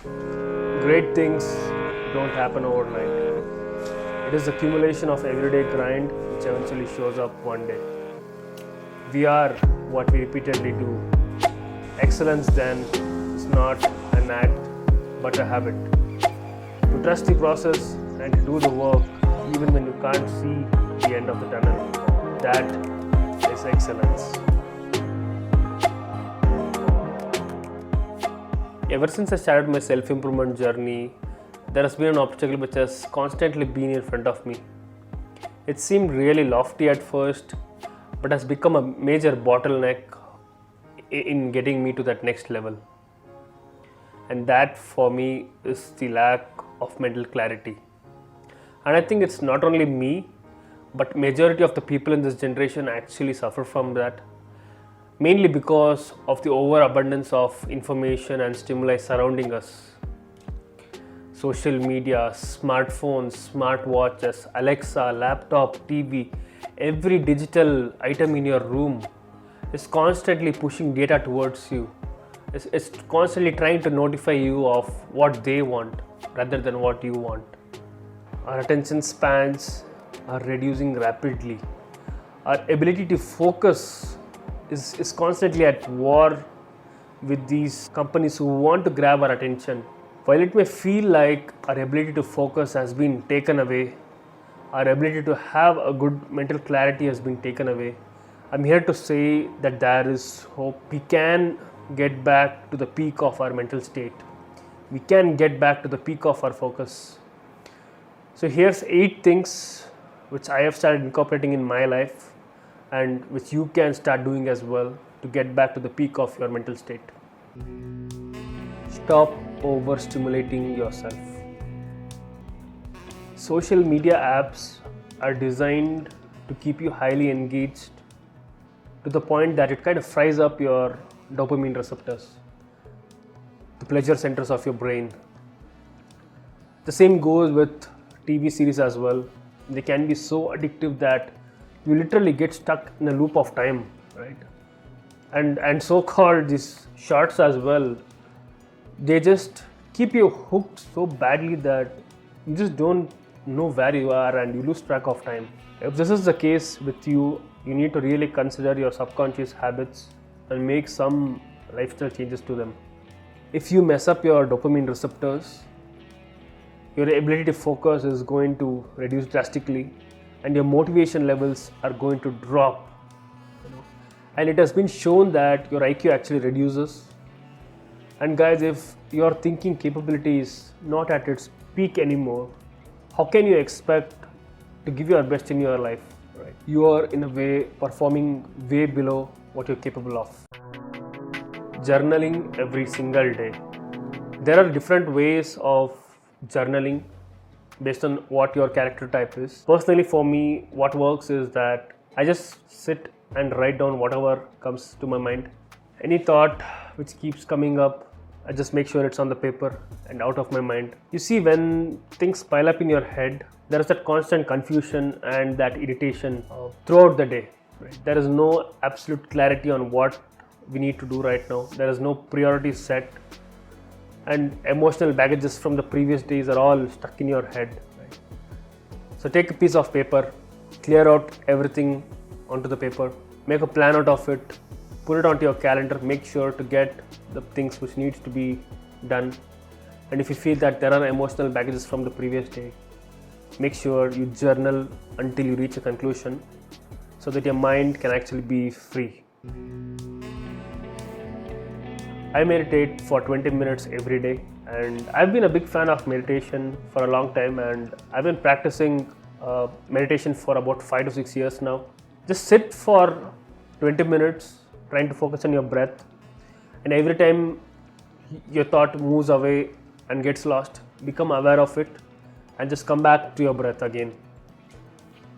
Great things don't happen overnight. It is the accumulation of everyday grind which eventually shows up one day. We are what we repeatedly do. Excellence then is not an act but a habit. To trust the process and to do the work even when you can't see the end of the tunnel. That is excellence. Ever since I started my self-improvement journey, there has been an obstacle which has constantly been in front of me. It seemed really lofty at first, but has become a major bottleneck in getting me to that next level. And that for me is the lack of mental clarity. And I think it's not only me, but majority of the people in this generation actually suffer from that. Mainly because of the overabundance of information and stimuli surrounding us. Social media, smartphones, smartwatches, Alexa, laptop, TV, every digital item in your room is constantly pushing data towards you. It's constantly trying to notify you of what they want rather than what you want. Our attention spans are reducing rapidly. Our ability to focus is constantly at war with these companies who want to grab our attention. While it may feel like our ability to focus has been taken away, our ability to have a good mental clarity has been taken away, I'm here to say that there is hope. We can get back to the peak of our mental state. We can get back to the peak of our focus. So here's 8 things which I have started incorporating in my life and which you can start doing as well to get back to the peak of your mental state. Stop overstimulating yourself. Social media apps are designed to keep you highly engaged to the point that it kind of fries up your dopamine receptors, the pleasure centers of your brain. The same goes with TV series as well. They can be so addictive that you literally get stuck in a loop of time, right? And so-called these shorts as well, they just keep you hooked so badly that you just don't know where you are and you lose track of time. If this is the case with you, you need to really consider your subconscious habits and make some lifestyle changes to them. If you mess up your dopamine receptors, your ability to focus is going to reduce drastically and your motivation levels are going to drop. And it has been shown that your IQ actually reduces. And guys, if your thinking capability is not at its peak anymore, how can you expect to give your best in your life? Right? You are in a way performing way below what you're capable of. Journaling every single day. There are different ways of journaling based on what your character type is. Personally, for me, what works is that I just sit and write down whatever comes to my mind. Any thought which keeps coming up, I just make sure it's on the paper and out of my mind. You see, when things pile up in your head, there is that constant confusion and that irritation throughout the day. Right? There is no absolute clarity on what we need to do right now. There is no priority set. And emotional baggages from the previous days are all stuck in your head. Right? So take a piece of paper, clear out everything onto the paper, make a plan out of it, put it onto your calendar, make sure to get the things which needs to be done. And if you feel that there are emotional baggages from the previous day, make sure you journal until you reach a conclusion so that your mind can actually be free. I meditate for 20 minutes every day, and I've been a big fan of meditation for a long time, and I've been practicing meditation for about 5 to 6 years now. Just sit for 20 minutes trying to focus on your breath, and every time your thought moves away and gets lost, become aware of it and just come back to your breath again.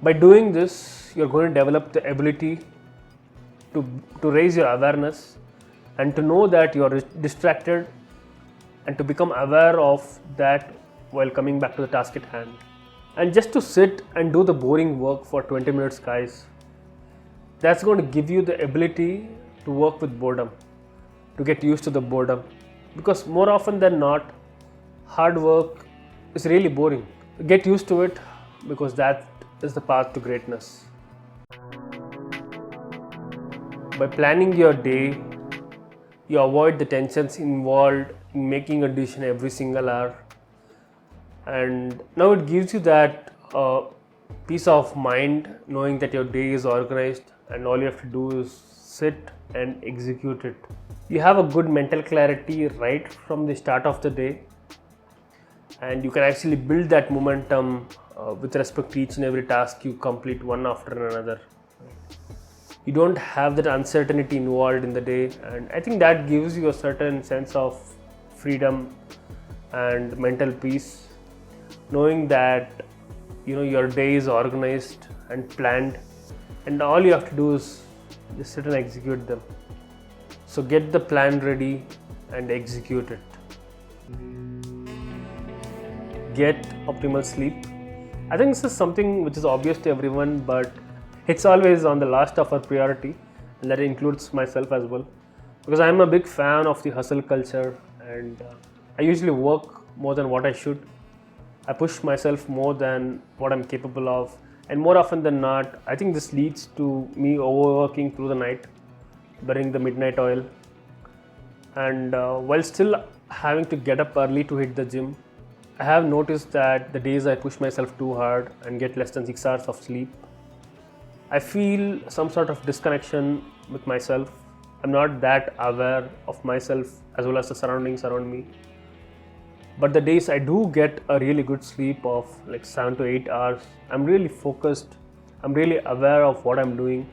By doing this, you're going to develop the ability to raise your awareness and to know that you are distracted and to become aware of that while coming back to the task at hand. And just to sit and do the boring work for 20 minutes, guys, that's going to give you the ability to work with boredom, to get used to the boredom. Because more often than not, Hard work is really boring. Get used to it because that is the path to greatness. By planning your day, you avoid the tensions involved in making a decision every single hour, and now it gives you that peace of mind knowing that your day is organized and all you have to do is sit and execute it. You have a good mental clarity right from the start of the day, and you can actually build that momentum with respect to each and every task you complete one after another. You don't have that uncertainty involved in the day, and I think that gives you a certain sense of freedom and mental peace, knowing that your day is organized and planned, and all you have to do is just sit and execute them. So get the plan ready and execute it. Get optimal sleep. I think this is something which is obvious to everyone, but it's always on the last of our priority, and that includes myself as well, because I'm a big fan of the hustle culture, and I usually work more than what I should. I push myself more than what I'm capable of, and more often than not, I think this leads to me overworking through the night, burning the midnight oil, and while still having to get up early to hit the gym. I have noticed that the days I push myself too hard and get less than 6 hours of sleep, I feel some sort of disconnection with myself. I'm not that aware of myself as well as the surroundings around me. But the days I do get a really good sleep of like 7 to 8 hours, I'm really focused, I'm really aware of what I'm doing.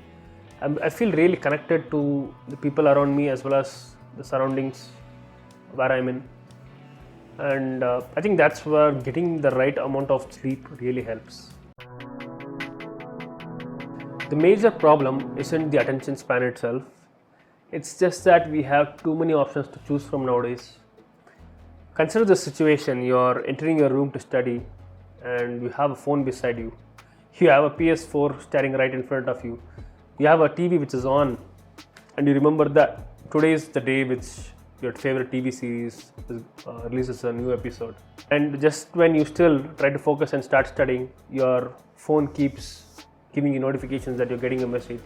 I feel really connected to the people around me as well as the surroundings where I'm in. And I think that's where getting the right amount of sleep really helps. The major problem isn't the attention span itself, it's just that we have too many options to choose from nowadays. Consider the situation: you're entering your room to study and you have a phone beside you. You have a PS4 staring right in front of you. You have a TV which is on, and you remember that today is the day which your favorite TV series releases a new episode. And just when you still try to focus and start studying, your phone keeps giving you notifications that you're getting a message.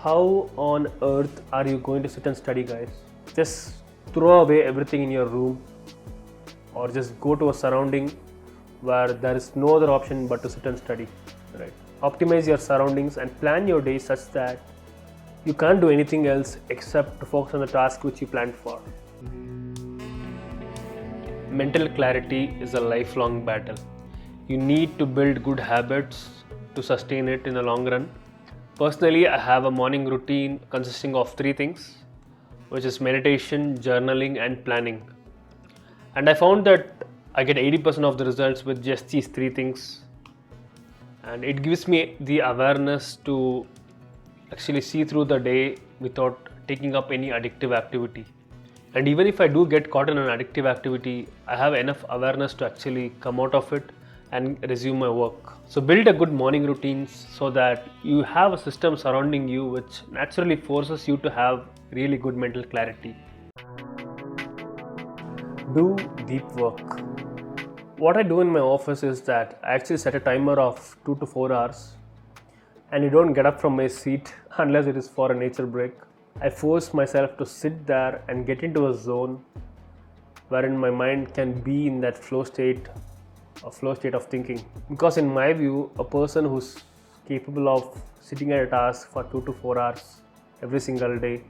How on earth are you going to sit and study, guys? Just throw away everything in your room, or just go to a surrounding where there is no other option but to sit and study. Right? Optimize your surroundings and plan your day such that you can't do anything else except to focus on the task which you planned for. Mental clarity is a lifelong battle. You need to build good habits to sustain it in the long run. Personally, I have a morning routine consisting of 3 things, which is meditation, journaling, and planning. And I found that I get 80% of the results with just these 3 things. And it gives me the awareness to actually see through the day without taking up any addictive activity. And even if I do get caught in an addictive activity, I have enough awareness to actually come out of it and resume my work. So build a good morning routine so that you have a system surrounding you which naturally forces you to have really good mental clarity. Do deep work. What I do in my office is that I actually set a timer of 2 to 4 hours, and you don't get up from my seat unless it is for a nature break. I force myself to sit there and get into a zone wherein my mind can be in that flow state of thinking. Because in my view, a person who's capable of sitting at a task for 2 to 4 hours every single day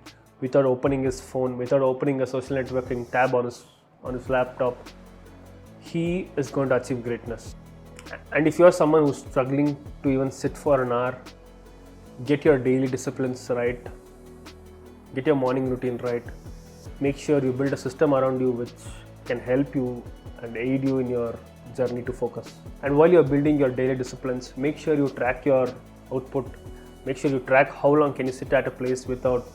without opening his phone, without opening a social networking tab on his laptop, he is going to achieve greatness. And if you are someone who's struggling to even sit for an hour, get your daily disciplines right, get your morning routine right, make sure you build a system around you which can help you and aid you in your journey to focus. And while you're building your daily disciplines, make sure you track your output, make sure you track how long can you sit at a place without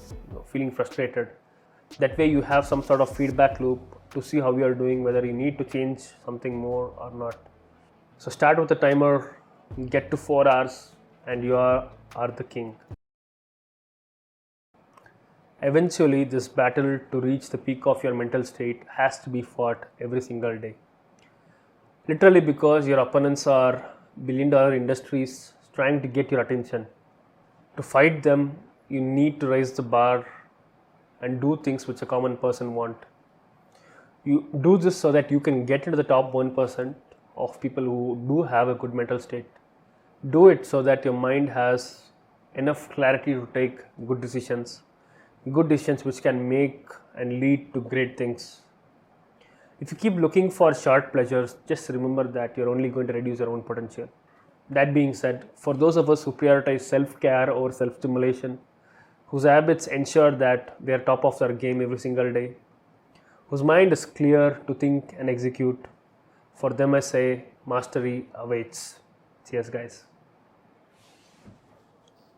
feeling frustrated. That way you have some sort of feedback loop to see how you are doing, whether you need to change something more or not. So start with a timer, get to 4 hours, and you are the king. Eventually, this battle to reach the peak of your mental state has to be fought every single day. Literally, because your opponents are billion-dollar industries trying to get your attention. To fight them, you need to raise the bar and do things which a common person want. You do this so that you can get into the top 1% of people who do have a good mental state. Do it so that your mind has enough clarity to take good decisions which can make and lead to great things. If you keep looking for short pleasures, just remember that you're only going to reduce your own potential. That being said, for those of us who prioritize self-care over self-stimulation, whose habits ensure that they are top of their game every single day, whose mind is clear to think and execute, for them I say mastery awaits. Cheers, guys.